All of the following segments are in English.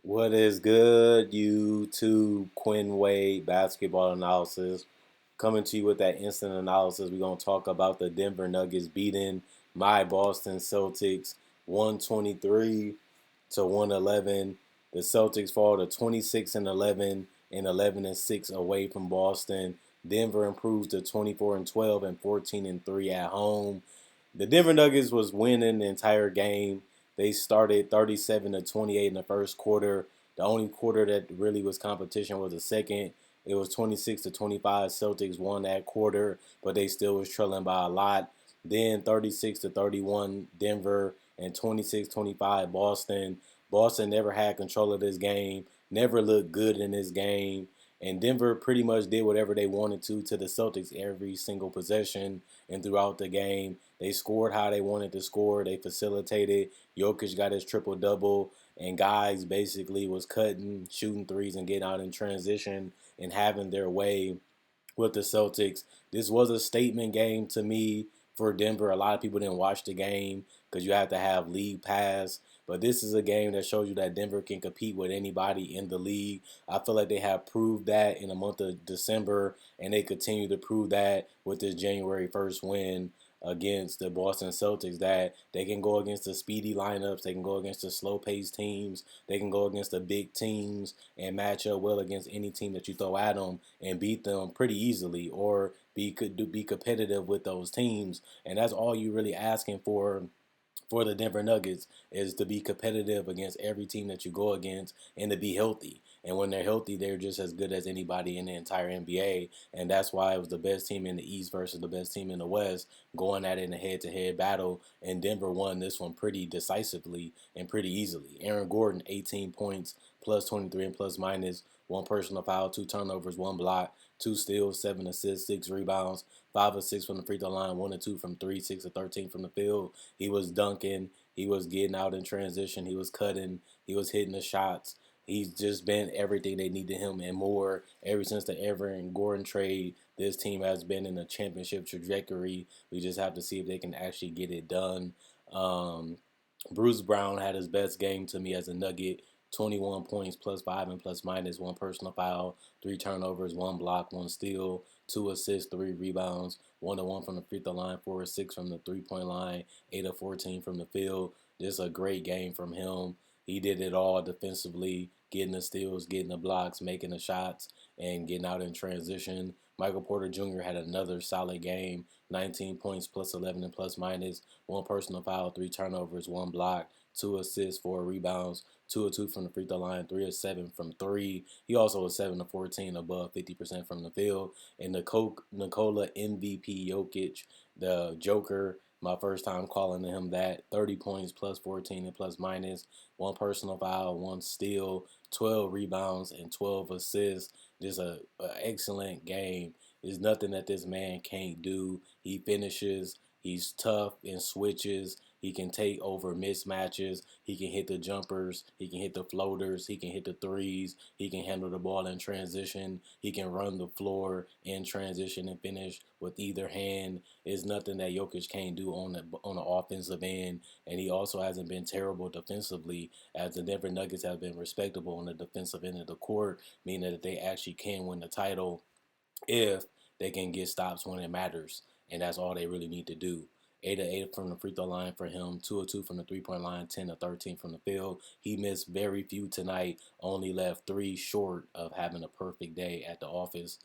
What is good, YouTube? Quinn Wade basketball analysis coming to you with that instant analysis. We're gonna talk about the Denver Nuggets beating my Boston Celtics 123 to 111. The Celtics fall to 26 and 11 and 11 and 6 away from Boston. Denver improves to 24 and 12 and 14 and 3 at home. The Denver Nuggets was winning the entire game. They started 37 to 28 in the first quarter. The only quarter that really was competition was the second. It was 26 to 25. Celtics won that quarter, but they still was trailing by a lot. Then 36 to 31 Denver and 26-25 Boston. Boston never had control of this game, never looked good in this game. And Denver pretty much did whatever they wanted to the Celtics every single possession and throughout the game. They scored how they wanted to score. They facilitated. Jokic got his triple double, and guys basically was cutting, shooting threes, and getting out in transition and having their way with the Celtics. This was a statement game to me for Denver. A lot of people didn't watch the game because you have to have league pass. But this is a game that shows you that Denver can compete with anybody in the league. I feel like they have proved that in the month of December, and they continue to prove that with this January 1st win against the Boston Celtics, that they can go against the speedy lineups, they can go against the slow-paced teams, they can go against the big teams and match up well against any team that you throw at them and beat them pretty easily, or be competitive with those teams. And that's all you really asking for the Denver Nuggets is to be competitive against every team that you go against and to be healthy. And when they're healthy, they're just as good as anybody in the entire NBA. And that's why it was the best team in the East versus the best team in the West going at it in a head-to-head battle. And Denver won this one pretty decisively and pretty easily. Aaron Gordon, 18 points, plus 23 and plus minus, one personal foul, two turnovers, one block, two steals, seven assists, six rebounds, 5 of 6 from the free throw line, 1 of 2 from three, 6 of 13 from the field. He was dunking. He was getting out in transition. He was cutting. He was hitting the shots. He's just been everything they needed him and more ever since the Aaron Gordon trade. This team has been in a championship trajectory. We just have to see if they can actually get it done. Um, Bruce Brown had his best game to me as a Nugget. 21 points, plus 5 and plus minus, one personal foul, three turnovers, one block, one steal, two assists, three rebounds, 1 of 1 from the free throw line, 4 of 6 from the 3-point line, 8 of 14 from the field. Just a great game from him. He did it all defensively, getting the steals, getting the blocks, making the shots, and getting out in transition. Michael Porter Jr. had another solid game, 19 points, plus 11 and plus minus, one personal foul, three turnovers, one block, two assists, four rebounds, 2 of 2 from the free throw line, 3 of 7 from three. He also was 7 of 14, above 50% from the field. And Nikola MVP Jokic, the Joker, my first time calling him that. 30 points, plus 14 and plus minus, one personal foul, one steal, 12 rebounds, and 12 assists. Just a excellent game. There's nothing that this man can't do. He finishes. He's tough in switches. He can take over mismatches. He can hit the jumpers. He can hit the floaters. He can hit the threes. He can handle the ball in transition. He can run the floor in transition and finish with either hand. There's nothing that Jokic can't do on the offensive end. And he also hasn't been terrible defensively, as the Denver Nuggets have been respectable on the defensive end of the court, meaning that they actually can win the title if they can get stops when it matters. And that's all they really need to do. 8 of 8 from the free throw line for him, 2 of 2 from the 3-point line, 10 of 13 from the field. He missed very few tonight, only left three short of having a perfect day at the office.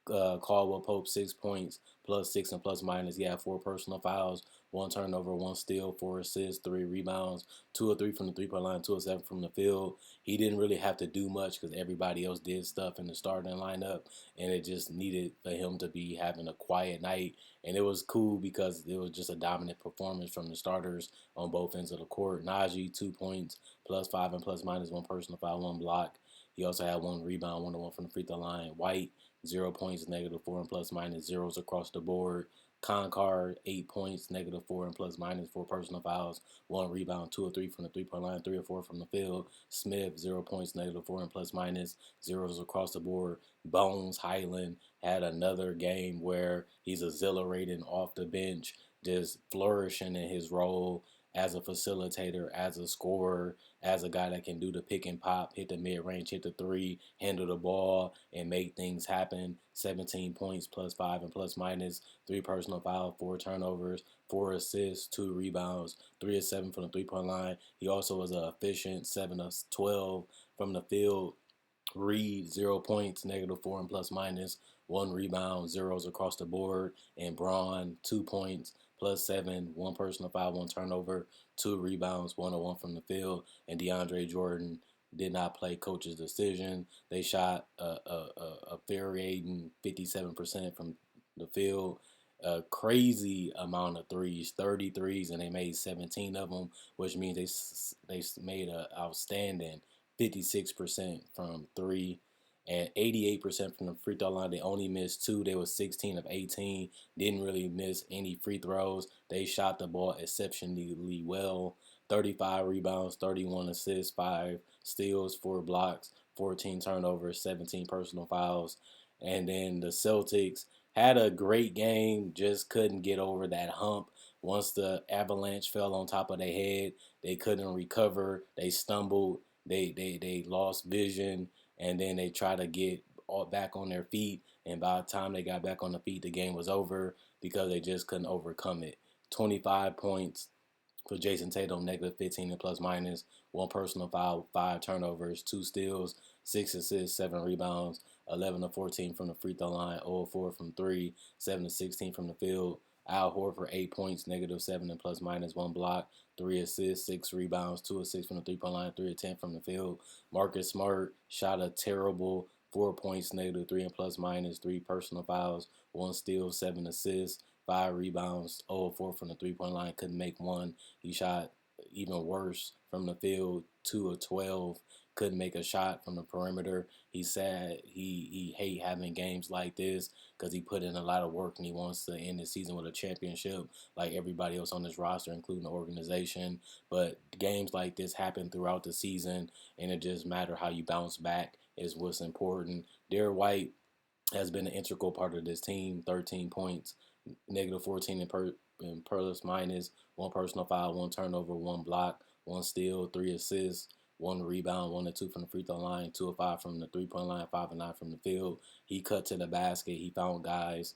Caldwell Pope, 6 points, plus 6 and plus minus. He had four personal fouls, one turnover, one steal, four assists, three rebounds, 2 of 3 from the 3-point line, 2 of 7 from the field. He didn't really have to do much because everybody else did stuff in the starting lineup, and it just needed for him to be having a quiet night. And it was cool because it was just a dominant performance from the starters on both ends of the court. Najee, 2 points, plus 5 and plus minus, one personal foul, one block. He also had one rebound, 1 of 1 from the free throw line. White, 0 points, -4 and plus minus, zeros across the board. Concar, 8 points, -4 and plus minus, four personal fouls, one rebound, 2 of 3 from the 3-point line, 3 of 4 from the field. Smith, 0 points, -4 and plus minus, zeros across the board. Bones Highland had another game where he's exhilarating off the bench, just flourishing in his role. as a facilitator, as a scorer, as a guy that can do the pick and pop, hit the mid range, hit the three, handle the ball, and make things happen. 17 points, plus 5 and plus minus, 3 personal fouls, 4 turnovers, 4 assists, 2 rebounds, 3 of 7 from the 3-point line. He also was an efficient 7 of 12 from the field. Reed, 0 points, -4 and plus minus, 1 rebound, zeros across the board. And Braun, 2 points, +7, 1 personal foul, 1 turnover, 2 rebounds, 1-1 from the field. And DeAndre Jordan did not play coach's decision. They shot a infuriating 57% from the field. A crazy amount of threes, 30 threes, and they made 17 of them, which means they made an outstanding 56% from three and 88% from the free throw line. They only missed 2. They were 16 of 18. Didn't really miss any free throws. They shot the ball exceptionally well. 35 rebounds, 31 assists, 5 steals, 4 blocks, 14 turnovers, 17 personal fouls. And then the Celtics had a great game, just couldn't get over that hump. Once the avalanche fell on top of their head, they couldn't recover. They stumbled. They lost vision, and then they tried to get all back on their feet. And by the time they got back on the feet, the game was over because they just couldn't overcome it. 25 points for Jason Tatum, -15 and plus minus, 1 personal foul, 5 turnovers, 2 steals, 6 assists, 7 rebounds, 11 to 14 from the free throw line, 0 of 4 from three, 7 to 16 from the field. Al Horford, 8 points, -7 and plus minus, 1 block, 3 assists, 6 rebounds, 2 of 6 from the 3-point line, 3 of 10 from the field. Marcus Smart shot a terrible 4 points, -3 and plus minus, 3 personal fouls, 1 steal, 7 assists, 5 rebounds, 0 of 4 from the 3-point line, couldn't make one. He shot even worse from the field, 2 of 12, couldn't make a shot from the perimeter. He said he hate having games like this because he put in a lot of work and he wants to end the season with a championship like everybody else on this roster, including the organization. But games like this happen throughout the season, and it just matters how you bounce back is what's important. Derek White has been an integral part of this team. 13 points, -14 in plus minus, 1 personal foul, 1 turnover, 1 block, 1 steal, 3 assists, 1 rebound, 1 of 2 from the free throw line, 2 of 5 from the 3-point line, 5 of 9 from the field. He cut to the basket. He found guys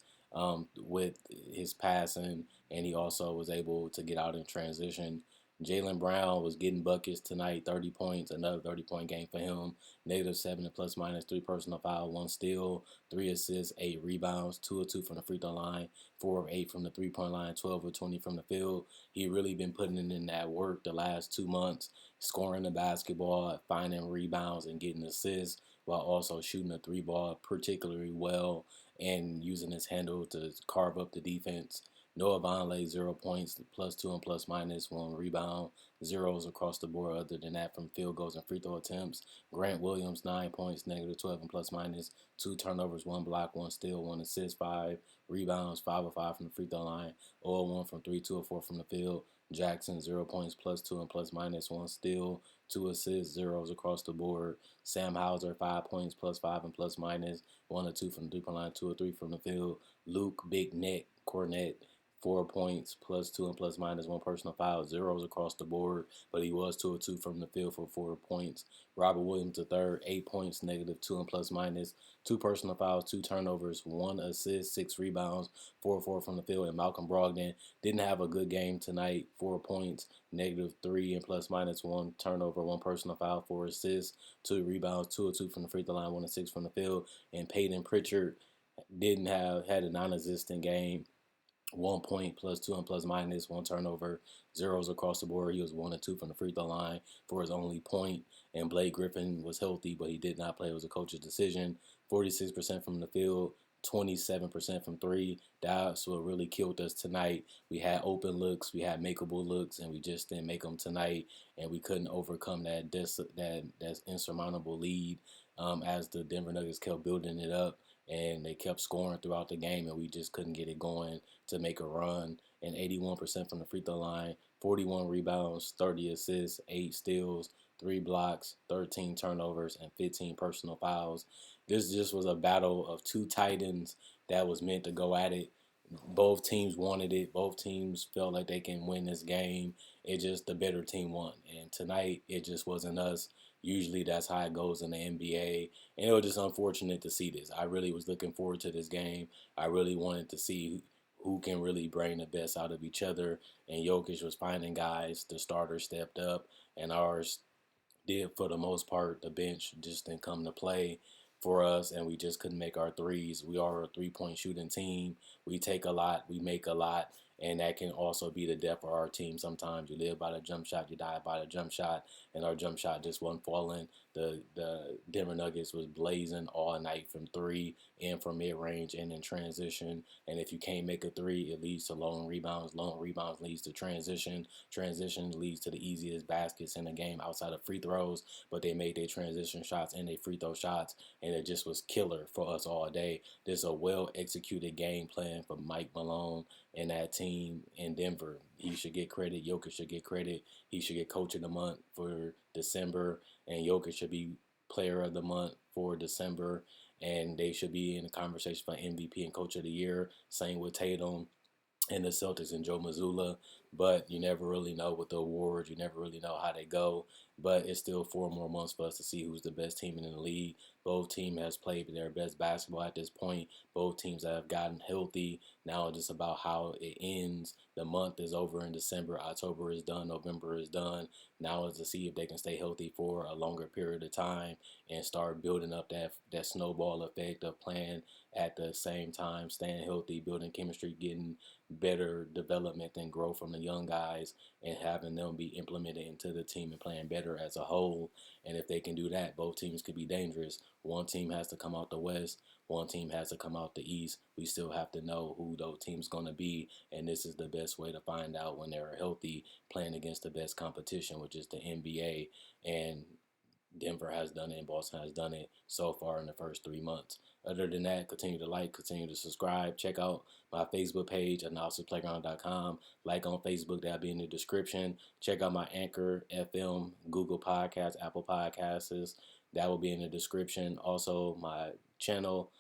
with his passing, and he also was able to get out in transition. Jaylen Brown was getting buckets tonight, 30 points, another 30-point game for him. -7 and plus minus, 3 personal foul, 1 steal, 3 assists, 8 rebounds, 2 of 2 from the free throw line, 4 of 8 from the 3-point line, 12 of 20 from the field. He really been putting in that work the last 2 months, scoring the basketball, finding rebounds, and getting assists, while also shooting the 3 ball particularly well and using his handle to carve up the defense. Noah Vonleh, 0 points, +2 and plus minus, 1 rebound, zeros across the board other than that from field goals and free throw attempts. Grant Williams, 9 points, -12 and plus minus, 2 turnovers, 1 block, 1 steal, 1 assist, 5 rebounds, 5 of 5 from the free throw line, 0 of 1 from three, 2 of 4 from the field. Jackson, 0 points, +2 and plus minus, 1 steal, 2 assists, zeros across the board. Sam Hauser, 5 points, +5 and plus minus, 1 of 2 from the 3-point line, 2 of 3 from the field. Luke Big Neck Cornett, 4 points, +2 and plus minus, 1 personal foul, zeros across the board, but he was 2 of 2 from the field for 4 points. Robert Williams III, 8 points, -2 and plus minus, 2 personal fouls, 2 turnovers, 1 assist, 6 rebounds, 4 of 4 from the field. And Malcolm Brogdon didn't have a good game tonight, 4 points, -3 and plus minus, 1 turnover, 1 personal foul, 4 assists, 2 rebounds, 2 of 2 from the free throw line, 1 of 6 from the field. And Peyton Pritchard had a non-existent game. 1 point, +2 and plus minus, 1 turnover, zeros across the board. He was 1 and 2 from the free throw line for his only point. And Blake Griffin was healthy, but he did not play. It was a coach's decision. 46% from the field, 27% from three. That's what really killed us tonight. We had open looks, we had makeable looks, and we just didn't make them tonight. And we couldn't overcome that insurmountable lead as the Denver Nuggets kept building it up. And they kept scoring throughout the game, and we just couldn't get it going to make a run. And 81% from the free throw line, 41 rebounds, 30 assists, 8 steals, 3 blocks, 13 turnovers, and 15 personal fouls. This just was a battle of two titans that was meant to go at it. Both teams wanted it. Both teams felt like they can win this game. It just the better team won. And tonight it just wasn't us. Usually that's how it goes in the NBA. And it was just unfortunate to see this. I really was looking forward to this game. I really wanted to see who can really bring the best out of each other. And Jokic was finding guys. The starters stepped up, and ours did for the most part. The bench just didn't come to play for us, and we just couldn't make our threes. We are a 3-point shooting team. We take a lot, we make a lot, and that can also be the death of our team. Sometimes you live by the jump shot, you die by the jump shot, and our jump shot just wasn't falling. The Denver Nuggets was blazing all night from three and from mid range and in transition. And if you can't make a three, it leads to long rebounds. Long rebounds leads to transition. Transition leads to the easiest baskets in the game outside of free throws. But they made their transition shots and their free throw shots, and it just was killer for us all day. This is a well executed game plan for Mike Malone and that team in Denver. He should get credit. Jokic should get credit. He should get Coach of the Month for December, and Jokic should be Player of the Month for December, and they should be in the conversation for MVP and Coach of the Year. Same with Tatum and the Celtics and Joe Mazzulla, but you never really know with the awards. You never really know how they go. But it's still 4 more months for us to see who's the best team in the league. Both teams has played their best basketball at this point. Both teams have gotten healthy. Now it's just about how it ends. The month is over in December. October is done. November is done. Now it's to see if they can stay healthy for a longer period of time and start building up that snowball effect of playing at the same time, staying healthy, building chemistry, getting better development and growth from the young guys, and having them be implemented into the team and playing better as a whole. And if they can do that, both teams could be dangerous. One team has to come out the West. One team has to come out the East. We still have to know who those teams going to be, and this is the best way to find out when they're healthy, playing against the best competition, which is the NBA. And Denver has done it and Boston has done it so far in the first 3 months. Other than that, continue to like, continue to subscribe. Check out my Facebook page, analysisplayground.com. Like on Facebook, that'll be in the description. Check out my Anchor, FM, Google Podcasts, Apple Podcasts. That will be in the description. Also, my channel.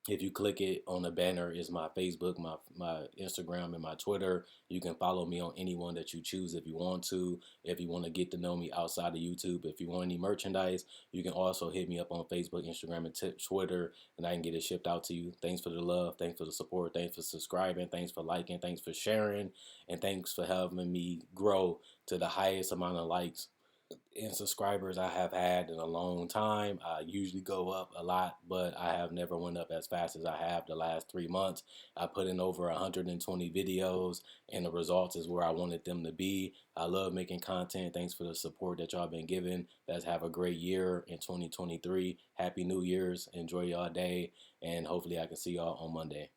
If you click it on the banner is my Facebook, my Instagram, and my Twitter. You can follow me on any one that you choose if you want to. If you want to get to know me outside of YouTube, if you want any merchandise, you can also hit me up on Facebook, Instagram, and Twitter, and I can get it shipped out to you. Thanks for the love. Thanks for the support. Thanks for subscribing. Thanks for liking. Thanks for sharing. And thanks for helping me grow to the highest amount of likes and subscribers I have had in a long time. I usually go up a lot, but I have never went up as fast as I have the last 3 months. I put in over 120 videos, and the results is where I wanted them to be. I love making content. Thanks for the support that y'all been giving. Let's have a great year in 2023. Happy New Year's. Enjoy y'all day, and hopefully I can see y'all on Monday.